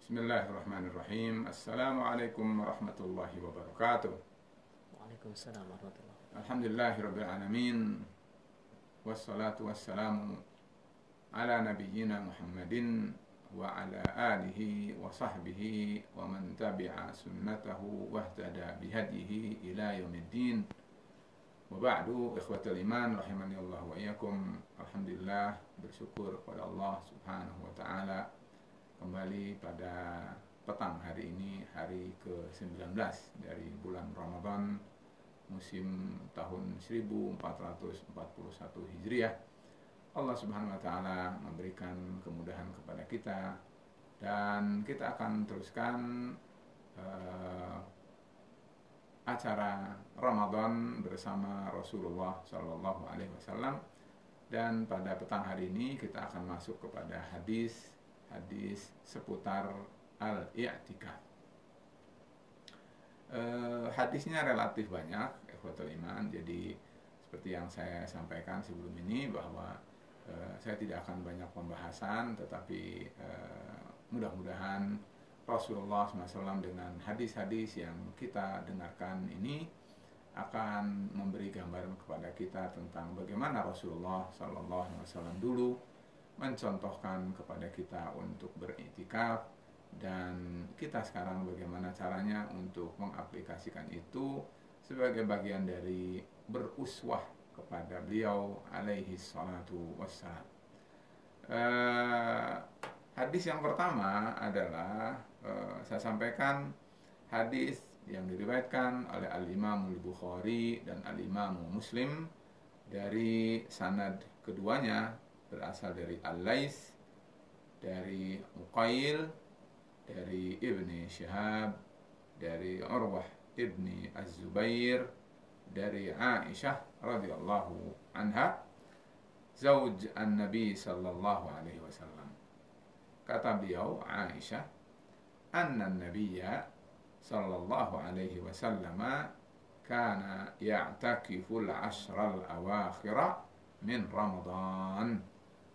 Bismillahirrahmanirrahim. Assalamualaikum warahmatullahi wabarakatuh. Waalaikumsalam warahmatullahi wabarakatuh. Alhamdulillahirabbil alamin. Wassalatu wassalamu ala nabiyyina Muhammadin wa ala alihi wa sahbihi wa man tabi'a sunnatahu wahtada bihadihi ila yaumiddin. Wa ba'du, ikhwatal iman rahimani Allah wa iyyakum. Alhamdulillah, bersyukur kepada Allah Subhanahu wa taala kembali pada petang hari ini, hari ke-19 dari bulan Ramadan musim tahun 1441 Hijriah. Allah Subhanahu wa taala memberikan kemudahan kepada kita dan kita akan teruskan acara Ramadan bersama Rasulullah Shallallahu Alaihi Wasallam. Dan pada petang hari ini kita akan masuk kepada hadis seputar al-i'tikaf. Hadisnya relatif banyak, ikhwatul iman. Jadi seperti yang saya sampaikan sebelum ini bahwa saya tidak akan banyak pembahasan, tetapi mudah-mudahan Rasulullah SAW dengan hadis-hadis yang kita dengarkan ini akan memberi gambaran kepada kita tentang bagaimana Rasulullah SAW dulu mencontohkan kepada kita untuk beriktikaf, dan kita sekarang bagaimana caranya untuk mengaplikasikan itu sebagai bagian dari beruswah kepada beliau alaihi salatu wassalam. Hadis yang pertama adalah saya sampaikan hadis yang diriwayatkan oleh Al-Imam Al-Bukhari dan Al-Imam Muslim. Dari sanad keduanya berasal dari Al-Lais, dari Uqail, dari Ibni Syihab, dari Urwah Ibni Az-Zubair, dari Aisyah radhiyallahu anha, zauj an-Nabi sallallahu alaihi wasallam. Kata beliau, Aisyah, anna an-Nabiyya sallallahu alaihi wasallam kana ya'takifu al-ashra al-awakhira min Ramadan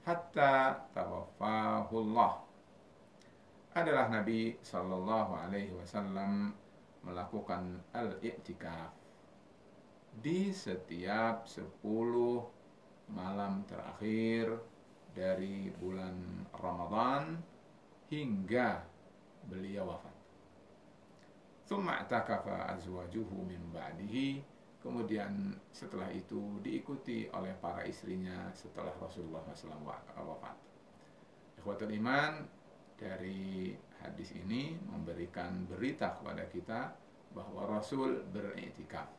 hatta tawaffahullah. Adalah Nabi sallallahu alaihi wasallam melakukan al-i'tikaf di setiap 10 malam terakhir dari bulan Ramadan hingga beliau wafat. Tsumma i'takafa azwajuhu min ba'dihi. Kemudian setelah itu diikuti oleh para istrinya setelah Rasulullah SAW wafat. Ikhwatul iman, dari hadis ini memberikan berita kepada kita bahwa Rasul beriktikaf,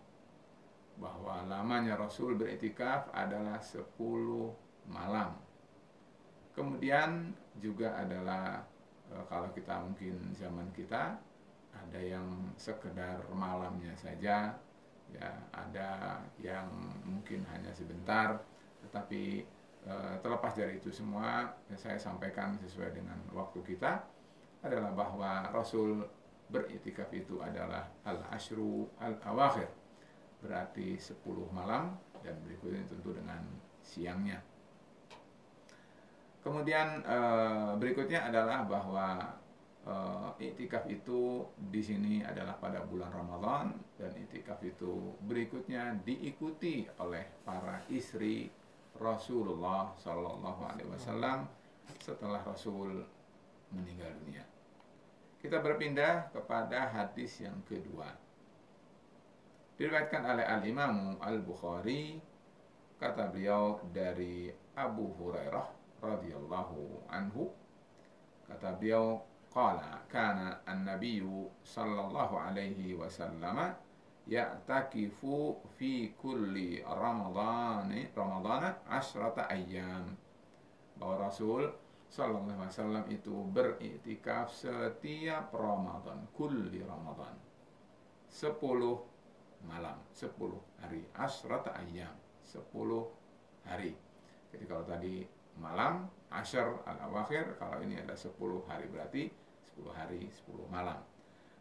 bahwa lamanya Rasul beriktikaf adalah 10 malam. Kemudian juga adalah kalau kita mungkin zaman kita ada yang sekedar malamnya saja, ya, ada yang mungkin hanya sebentar, tetapi terlepas dari itu semua, saya sampaikan sesuai dengan waktu kita adalah bahwa Rasul beriktikaf itu adalah al-ashru al-awakhir, berarti 10 malam, dan berikutnya tentu dengan siangnya. Kemudian berikutnya adalah bahwa iktikaf itu di sini adalah pada bulan Ramadan, dan iktikaf itu berikutnya diikuti oleh para istri Rasulullah Sallallahu Alaihi Wasallam setelah Rasul meninggal dunia. Kita berpindah kepada hadis yang kedua. Diriwayatkan oleh Al-Imam Al-Bukhari, kata beliau dari Abu Hurairah radhiyallahu anhu, kata beliau, qala kana an-nabiyyu sallallahu alaihi wasallam ya'takifu fi kulli ramadana asyrata ayyam. Bahwa Rasul sallallahu alaihi wasallam itu beriktikaf setiap Ramadan, kulli Ramadan, 10 malam, 10 hari, asyrata ayyam, 10 hari. Jadi kalau tadi malam, asyar al-awakhir, kalau ini ada 10 hari, berarti 10 hari, 10 malam.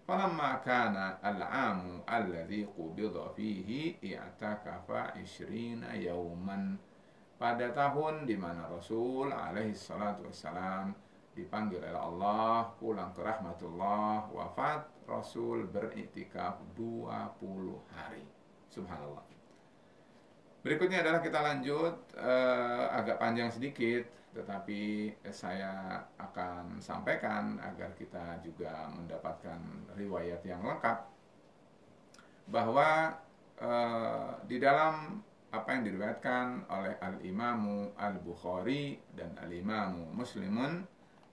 Falamma kana al-amu alladhi qubidha fihi i'takafa 20 yawman. Pada tahun di mana Rasul alaihi salatu wassalam dipanggil oleh Allah, pulang ke rahmatullah, wafat, Rasul beriktikaf 20 hari. Subhanallah. Berikutnya adalah kita lanjut, agak panjang sedikit, tetapi saya akan sampaikan agar kita juga mendapatkan riwayat yang lengkap, bahwa di dalam apa yang diriwayatkan oleh Al-Imamu Al-Bukhari dan Al-Imamu Muslimun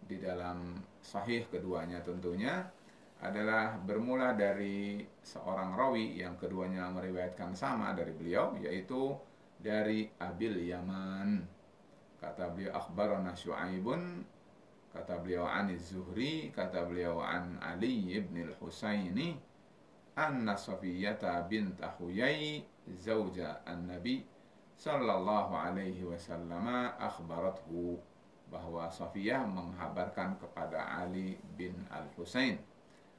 di dalam sahih keduanya tentunya, adalah bermula dari seorang rawi yang keduanya meriwayatkan sama dari beliau, yaitu dari Abil Yaman. Kata beliau, akhbarana Syu'aibun, kata beliau an Zuhri, kata beliau an Ali ibn al-Husaini, anna Safiyyata bint Huyai zauja an-Nabi sallallahu alaihi wasallam akhbarathu, bahwa Safiyah menghabarkan kepada Ali bin al-Husain.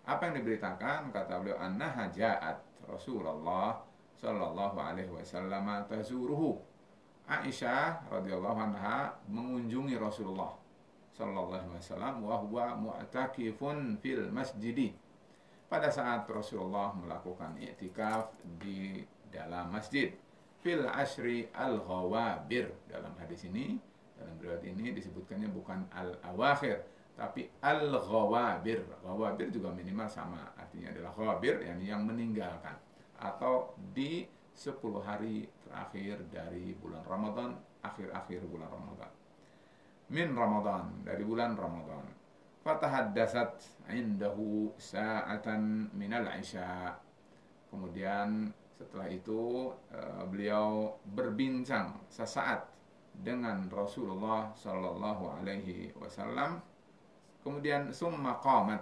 Apa yang diberitakan? Kata beliau, annaha ja'at Rasulullah sallallahu alaihi wasallam tazuruhu. Aisyah radhiyallahu anha mengunjungi Rasulullah sallallahu alaihi wasallam wa huwa mu'takifun fil masjid. Pada saat Rasulullah melakukan i'tikaf di dalam masjid, fil ashri al-ghawabir. Dalam hadis ini, dalam riwayat ini disebutkannya bukan al-awakhir, tapi al-ghawabir. Ghawabir juga minimal sama, artinya adalah ghawabir, yang meninggalkan, atau di 10 hari terakhir dari bulan Ramadan, akhir-akhir bulan Ramadan. Min Ramadan, dari bulan Ramadan. Fatahaddatsat indahu sa'atan minal isya. Kemudian setelah itu beliau berbincang sesaat dengan Rasulullah sallallahu alaihi wasallam. Kemudian summa qamat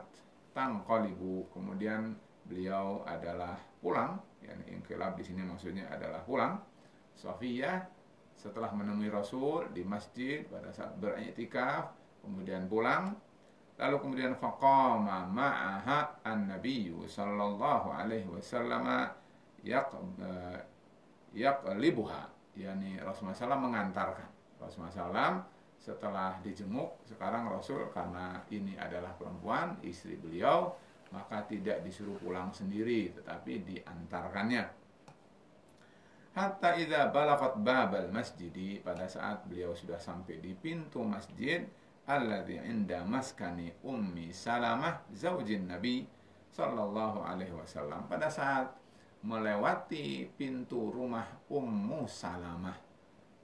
tanqalibu, kemudian beliau adalah pulang, yakni inqilab di sini maksudnya adalah pulang. Safiyah setelah menemui Rasul di masjid pada saat beriktikaf, kemudian pulang, lalu kemudian faqama ma'aha an-nabiyyu sallallahu alaihi wasallam yaqlibuha, yakni Rasulullah SAW mengantarkan. Rasulullah SAW setelah dijenguk, sekarang Rasul karena ini adalah perempuan, istri beliau, maka tidak disuruh pulang sendiri, tetapi diantarkannya. Hatta idza balaghat babal masjidi, pada saat beliau sudah sampai di pintu masjid, alladzi inda maskani Ummi Salamah zaujin Nabi sallallahu alaihi wasallam, pada saat melewati pintu rumah Ummu Salamah.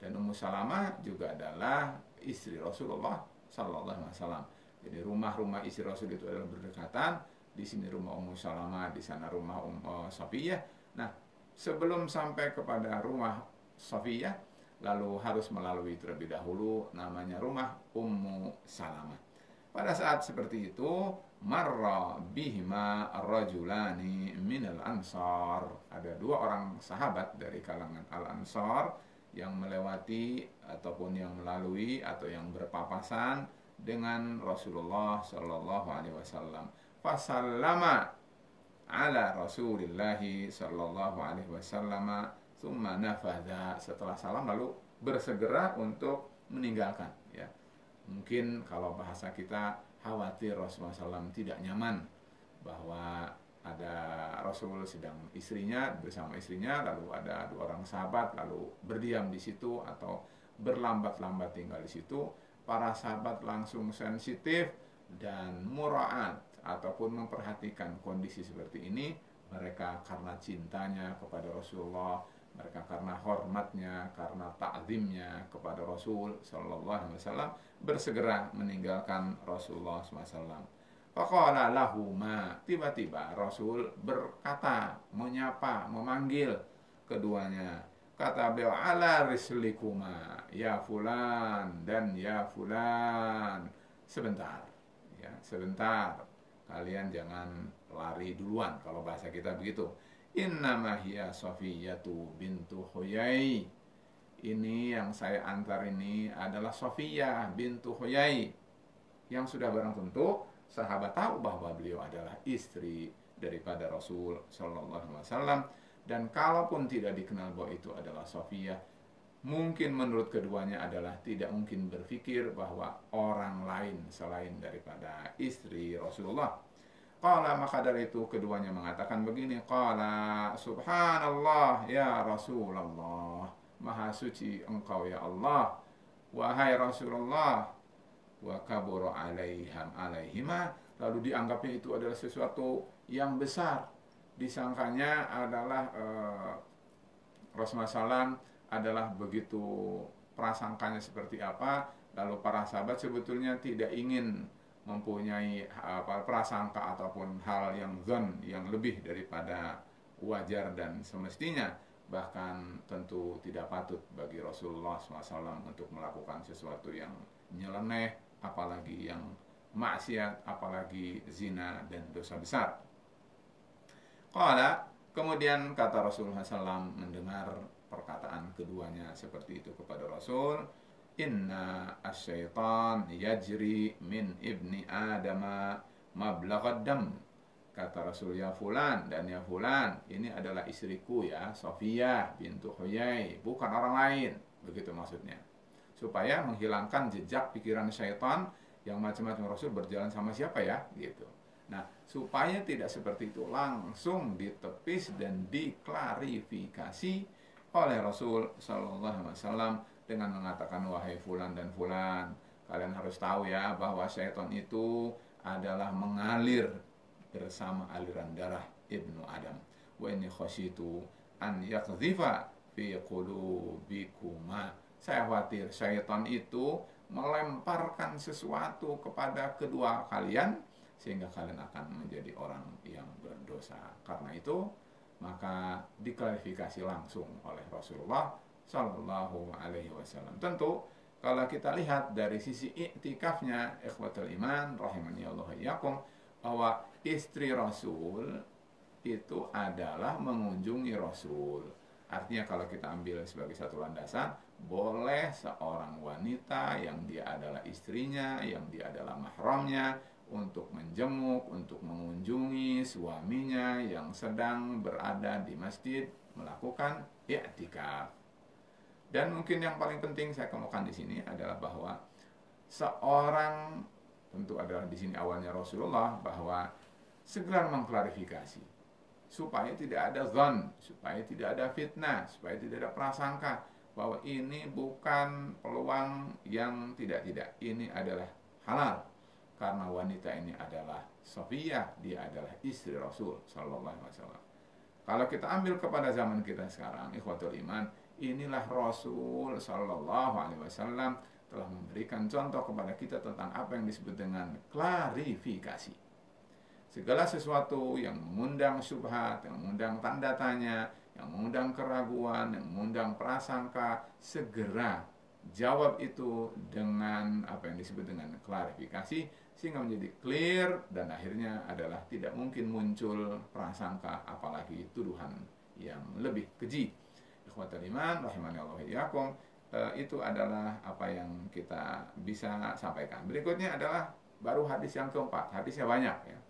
Dan Ummu Salamah juga adalah istri Rasulullah sallallahu alaihi wasallam. Jadi rumah-rumah istri Rasul itu adalah berdekatan. Di sini rumah Ummu Salamah, di sana rumah Safiyah. Nah, sebelum sampai kepada rumah Safiyah, lalu harus melalui terlebih dahulu namanya rumah Ummu Salamah. Pada saat seperti itu, marra bihima rajulani minal ansar. Ada 2 orang sahabat dari kalangan al-ansar yang melewati ataupun yang melalui atau yang berpapasan dengan Rasulullah sallallahu alaihi wasallam. Fasallama ala Rasulillahi sallallahu alaihi wasallam tsumma nafadha. Setelah salam lalu bersegera untuk meninggalkan, ya. Mungkin kalau bahasa kita, khawatir Rasulullah SAW tidak nyaman bahwa ada Rasul sedang bersama istrinya, lalu ada 2 orang sahabat lalu berdiam di situ atau berlambat-lambat tinggal di situ. Para sahabat langsung sensitif dan muraat ataupun memperhatikan kondisi seperti ini. Mereka karena cintanya kepada Rasulullah, mereka karena hormatnya, karena ta'zimnya kepada Rasul sallallahu alaihi wasallam, bersegera meninggalkan Rasulullah SAW. Faqala lahuma, tiba-tiba Rasul berkata, menyapa, memanggil keduanya. Kata beliau, ala rislikuma, ya fulan dan ya fulan, sebentar, ya, sebentar. Kalian jangan lari duluan, kalau bahasa kita begitu. Innama hiya Safiyyatu bintu Huyai. Ini yang saya antar ini adalah Safiyah bintu Huyai, yang sudah barang tentu sahabat tahu bahwa beliau adalah istri daripada Rasul sallallahu alaihi wasallam. Dan kalaupun tidak dikenal bahwa itu adalah Safiyah, mungkin menurut keduanya adalah tidak mungkin berpikir bahwa orang lain selain daripada istri Rasulullah. Qala, maka dari itu keduanya mengatakan begini, qala subhanallah ya Rasulullah, maha suci engkau ya Allah, wahai Rasulullah, wa kabura alaihima, lalu dianggapnya itu adalah sesuatu yang besar, disangkanya adalah Rasulullah SAW adalah begitu prasangkanya seperti apa, lalu para sahabat sebetulnya tidak ingin mempunyai prasangka ataupun hal yang zon yang lebih daripada wajar dan semestinya. Bahkan tentu tidak patut bagi Rasulullah SAW untuk melakukan sesuatu yang nyeleneh, apalagi yang maksiat, apalagi zina dan dosa besar. Qala, kemudian kata Rasulullah SAW mendengar perkataan keduanya seperti itu kepada Rasul, inna asyaitan yajri min ibni adama mablagad dam. Kata Rasul, ya fulan dan ya fulan, ini adalah istriku ya, Sofiyah bintu Huyai, bukan orang lain. Begitu maksudnya, supaya menghilangkan jejak pikiran syaitan yang macam-macam. Rasul berjalan sama siapa ya gitu. Nah, supaya tidak seperti itu, langsung ditepis dan diklarifikasi oleh Rasul Sallallahu Alaihi Wasallam dengan mengatakan, wahai fulan dan fulan, kalian harus tahu ya bahwa syaitan itu adalah mengalir bersama aliran darah Ibnu Adam. Wa inni khasyitu an yakdhifa fi qulubikuma. Saya khawatir syaitan itu melemparkan sesuatu kepada kedua kalian sehingga kalian akan menjadi orang yang berdosa. Karena itu maka diklarifikasi langsung oleh Rasulullah Sallallahu Alaihi Wasallam. Tentu kalau kita lihat dari sisi iktikafnya, ikhwatul iman rahimani Allah iyyakum, bahwa istri Rasul itu adalah mengunjungi Rasul. Artinya kalau kita ambil sebagai satu landasan, boleh seorang wanita yang dia adalah istrinya, yang dia adalah mahramnya, untuk menjenguk, untuk mengunjungi suaminya yang sedang berada di masjid melakukan i'tikaf. Dan mungkin yang paling penting saya kemukakan di sini adalah bahwa seorang, tentu adalah di sini awalnya Rasulullah, bahwa segera mengklarifikasi supaya tidak ada zon, supaya tidak ada fitnah, supaya tidak ada prasangka bahwa ini bukan peluang yang tidak-tidak, ini adalah halal. Karena wanita ini adalah Sofiyah, dia adalah istri Rasul Sallallahu Alaihi Wasallam. Kalau kita ambil kepada zaman kita sekarang, ikhwatul iman, inilah Rasul Sallallahu Alaihi Wasallam telah memberikan contoh kepada kita tentang apa yang disebut dengan klarifikasi. Segala sesuatu yang mengundang syubhat, yang mengundang tanda tanya, yang mengundang keraguan, yang mengundang prasangka, segera jawab itu dengan apa yang disebut dengan klarifikasi, sehingga menjadi clear dan akhirnya adalah tidak mungkin muncul prasangka apalagi tuduhan yang lebih keji. Ikhwatul iman rahimani Allah iyyakum, itu adalah apa yang kita bisa sampaikan. Berikutnya adalah baru hadis yang keempat. Hadisnya banyak ya.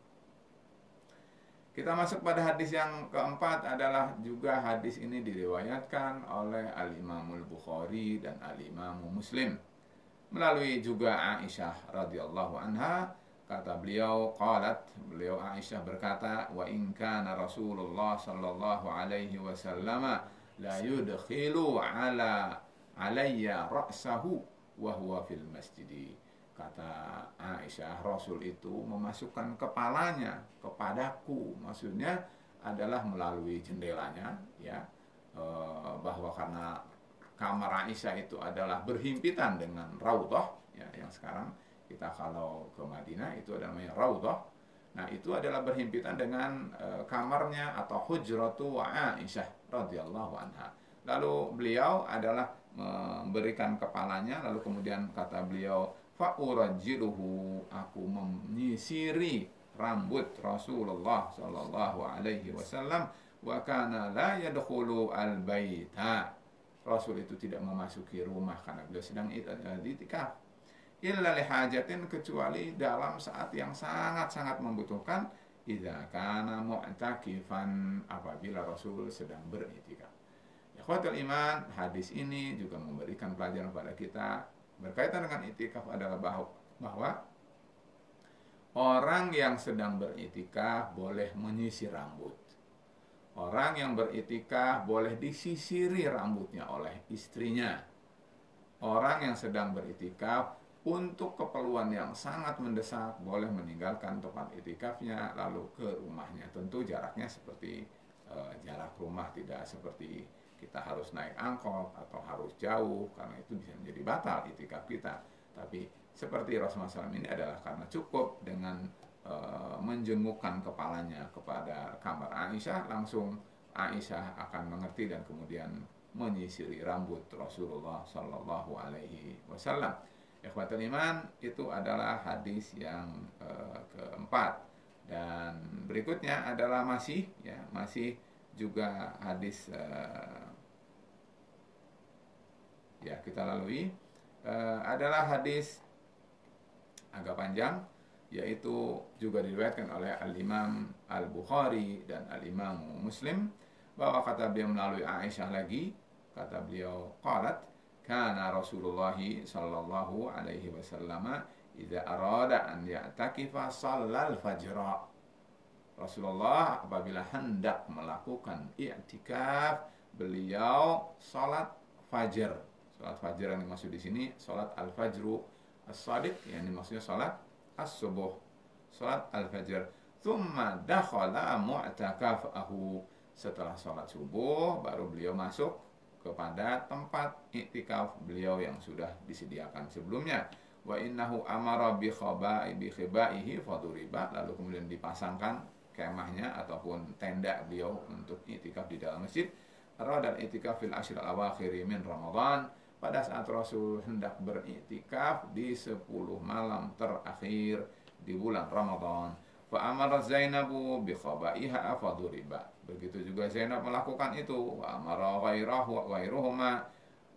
Kita masuk pada hadis yang keempat, adalah juga hadis ini diriwayatkan oleh Al-Imamul Bukhari dan Al-Imamu Muslim melalui juga Aisyah radhiyallahu anha. Kata beliau, qalat, beliau Aisyah berkata, wa in kana Rasulullah sallallahu alaihi wasallam la yudkhilu alayya ra'sahu wa huwa fil masjid. Kata Aisyah, Rasul itu memasukkan kepalanya kepadaku, maksudnya adalah melalui jendelanya ya, bahwa karena kamar Aisyah itu adalah berhimpitan dengan Raudhah ya, yang sekarang kita kalau ke Madinah itu ada namanya Raudhah. Nah, itu adalah berhimpitan dengan kamarnya atau hujratu Aisyah radhiyallahu anha. Lalu beliau adalah memberikan kepalanya, lalu kemudian kata beliau, fa urajjiluhu, aku menyisiri rambut Rasulullah sallallahu alaihi wasallam, wa kana la yadkhulu al-baita. Rasul itu tidak memasuki rumah karena beliau sedang i'tikaf. Illa lihajatin, kecuali dalam saat yang sangat-sangat membutuhkan. Idza kana mu'takifan, apabila Rasul sedang beriktikaf. Ikhwatul iman, hadis ini juga memberikan pelajaran pada kita berkaitan dengan itikaf adalah bahwa orang yang sedang beriktikaf boleh menyisir rambut. Orang yang beriktikaf boleh disisiri rambutnya oleh istrinya. Orang yang sedang beriktikaf untuk keperluan yang sangat mendesak boleh meninggalkan tempat iktikafnya lalu ke rumahnya. Tentu jaraknya seperti jarak rumah, tidak seperti kita harus naik angkot atau harus jauh, karena itu bisa menjadi batal iktikaf kita. Tapi seperti Rasulullah SAW ini adalah karena cukup dengan menjengukkan kepalanya kepada kamar Aisyah, langsung Aisyah akan mengerti dan kemudian menyisiri rambut Rasulullah Sallallahu Alaihi Wasallam. Ikhwatul iman, itu adalah hadis yang keempat. Dan berikutnya adalah masih juga hadis kita lalui, adalah hadis agak panjang, yaitu juga diriwayatkan oleh Al-Imam Al-Bukhari dan Al-Imam Muslim, bahwa kata beliau melalui Aisyah lagi, kata beliau, qalat kana Rasulullah sallallahu alaihi wasallam idza arada an ya'takifa shallal fajra. Rasulullah apabila hendak melakukan i'tikaf, beliau salat fajar. Salat fajar yang dimaksud di sini salat al-fajru as-shadiq, yang dimaksudnya salat as-subuh, salat al-fajr. Tsumma dakhala mu'takafahu. Setelah salat subuh baru beliau masuk kepada tempat iktikaf beliau yang sudah disediakan sebelumnya. Wa innahu amara bi khibaihi faduriba. Lalu kemudian dipasangkan kemahnya ataupun tenda beliau untuk iktikaf di dalam masjid. Arada al-i'tikaf fil ashr al-awakhir min Ramadan. Pada saat Rasul hendak beriktikaf di 10 malam terakhir di bulan Ramadan. Fa amara Zainabu bi khabaiha faduriba. Begitu juga Zainab melakukan itu. Wa amara ghairuhuma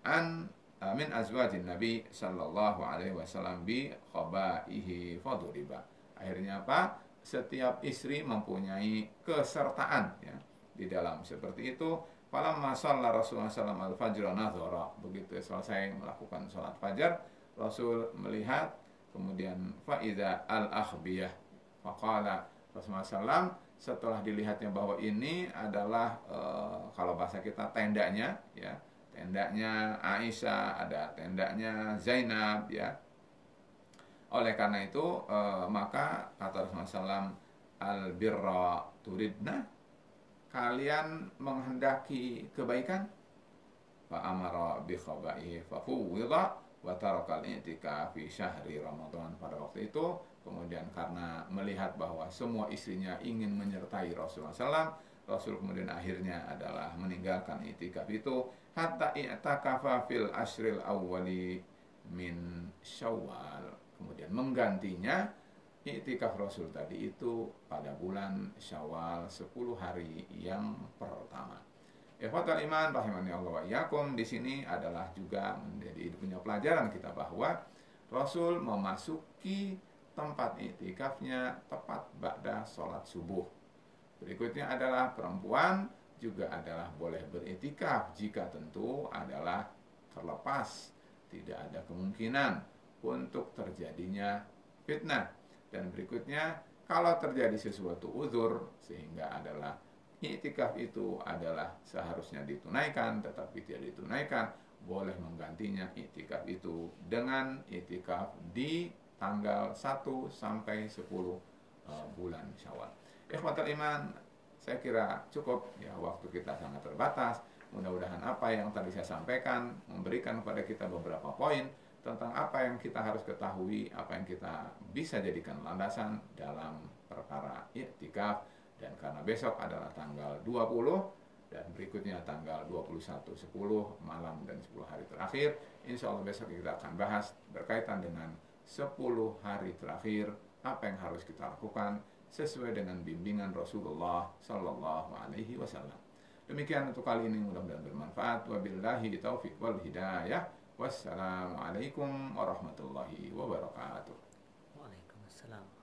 an min azwajin Nabi sallallahu alaihi wasallam bi khabaihi faduriba. Akhirnya apa? Setiap istri mempunyai kesertaan ya di dalam seperti itu. Falamma shalla Rasulullah sallallahu alaihi wasallam al-fajr. Begitu selesai melakukan salat fajar, Rasul melihat, kemudian faida al-akhbiyah. Faqala Rasulullah SAW setelah dilihatnya bahwa ini adalah kalau bahasa kita tendanya ya, tendanya Aisyah, ada tendanya Zainab ya. Oleh karena itu maka kata Rasulullah SAW, al-birra turidna, kalian menghendaki kebaikan, fa amara bi khabaihi fa fuwidha wa taraka al-i'tikaf fi syahri Ramadan. Pada waktu itu kemudian karena melihat bahwa semua istrinya ingin menyertai Rasulullah SAW, Rasul kemudian akhirnya adalah meninggalkan i'tikaf itu hatta i'takafa fil ashril awwali min Syawal. Kemudian menggantinya i'tikaf Rasul tadi itu pada bulan Syawal 10 hari yang pertama. Ikhwatul iman rahimani Allah wa iyyakum, di sini adalah juga menjadi punya pelajaran kita bahwa Rasul memasuki tempat i'tikafnya tepat ba'da sholat subuh. Berikutnya adalah perempuan juga adalah boleh beriktikaf jika tentu adalah terlepas, tidak ada kemungkinan untuk terjadinya fitnah. Dan berikutnya, kalau terjadi sesuatu uzur sehingga adalah i'tikaf itu adalah seharusnya ditunaikan tetapi tidak ditunaikan, boleh menggantinya i'tikaf itu dengan i'tikaf di tanggal 1 sampai 10 bulan Syawal. Ikhwatul iman, saya kira cukup ya, waktu kita sangat terbatas. Mudah-mudahan apa yang tadi saya sampaikan memberikan kepada kita beberapa poin tentang apa yang kita harus ketahui, apa yang kita bisa jadikan landasan dalam perkara i'tikaf. Dan karena besok adalah tanggal 20 dan berikutnya tanggal 21, 10 malam dan 10 hari terakhir, insya Allah besok kita akan bahas berkaitan dengan 10 hari terakhir, apa yang harus kita lakukan sesuai dengan bimbingan Rasulullah Sallallahu Alaihi Wasallam. Demikian untuk kali ini, mudah-mudahan bermanfaat. Wabillahi taufiq wal hidayah. Wassalamualaikum warahmatullahi wabarakatuh. Waalaikumsalam.